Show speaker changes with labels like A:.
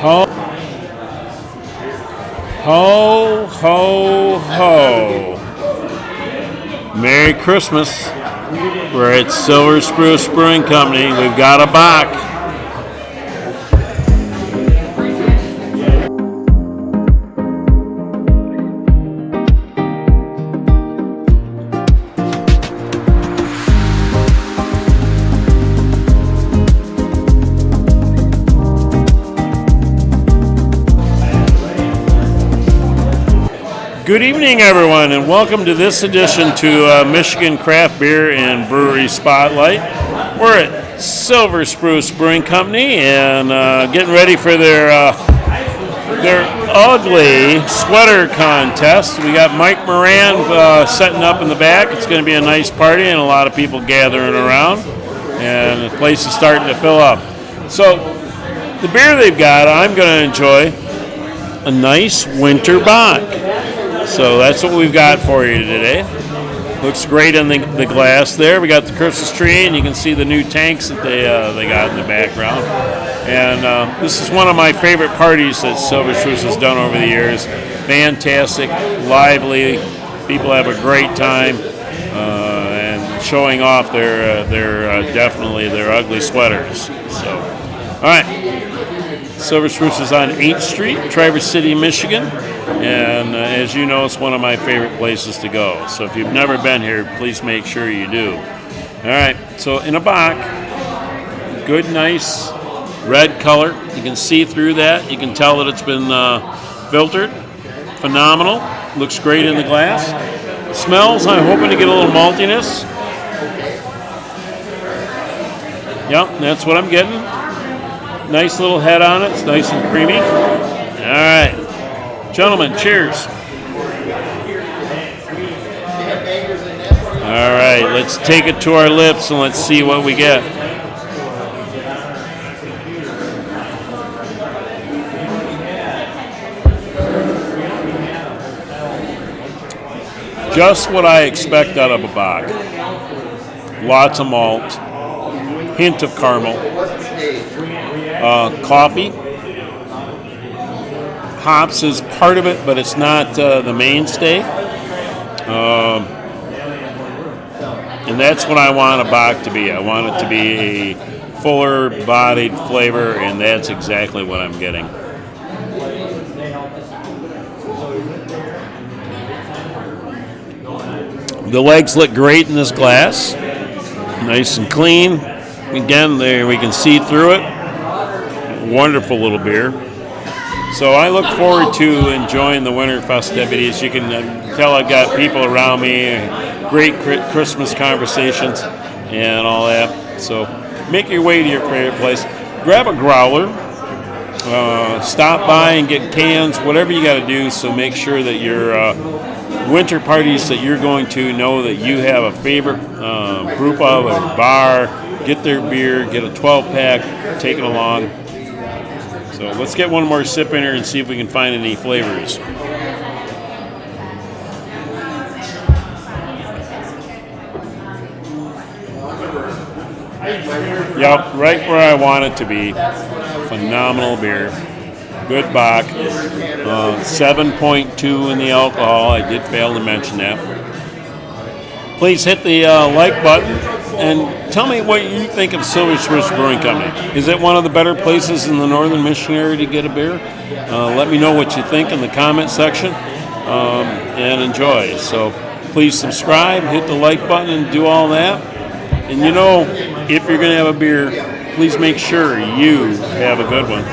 A: Ho, ho, ho, ho. Merry Christmas. We're at Silver Spruce Brewing Company. We've got a Bock. Good evening, everyone, and welcome to this edition to Michigan Craft Beer and Brewery Spotlight. We're at Silver Spruce Brewing Company and getting ready for their ugly sweater contest. We got Mike Moran setting up in the back. It's going to be a nice party and a lot of people gathering around, and the place is starting to fill up. So the beer they've got, I'm going to enjoy a nice winter Bock. So that's what we've got for you today. Looks great in the glass there. We got the Christmas tree, and you can see the new tanks that they got in the background. And this is one of my favorite parties that Silver Spruce has done over the years. Fantastic, lively. People have a great time and showing off their definitely their ugly sweaters. So, all right. Silver Spruce is on 8th Street, Traverse City, Michigan, and as you know, it's one of my favorite places to go. So if you've never been here, please make sure you do. All right, so in a Bock, good, nice red color. You can see through that. You can tell that it's been filtered. Phenomenal. Looks great in the glass. Smells, I'm hoping to get a little maltiness. Yep, that's what I'm getting. Nice little head on it. It's nice and creamy. All right. Gentlemen, cheers. All right. Let's take it to our lips and let's see what we get. Just what I expect out of a Bock. Lots of malt. Hint of caramel. Coffee. Hops is part of it, but it's not the mainstay. And that's what I want a Bock to be. I want it to be a fuller bodied flavor, and that's exactly what I'm getting. The legs look great in this glass. Nice and clean. Again, there we can see through it. Wonderful little beer. So I look forward to enjoying the winter festivities. You can tell I've got people around me, great Christmas conversations and all that. So make your way to your favorite place. Grab a growler. Stop by and get cans, whatever you got to do. So make sure that your winter parties that you're going to know that you have a favorite brew pub or bar. Get their beer, get a 12-pack, take it along. So let's get one more sip in here and see if we can find any flavors. Yep, right where I want it to be. Phenomenal beer. Good Bock. 7.2 in the alcohol. I did fail to mention that. Please hit the like button and tell me what you think of Silver Spruce Brewing Company. Is it one of the better places in the northern Michigan area to get a beer? Let me know what you think in the comment section and enjoy. So please subscribe, hit the like button, and do all that. And you know, if you're going to have a beer, please make sure you have a good one.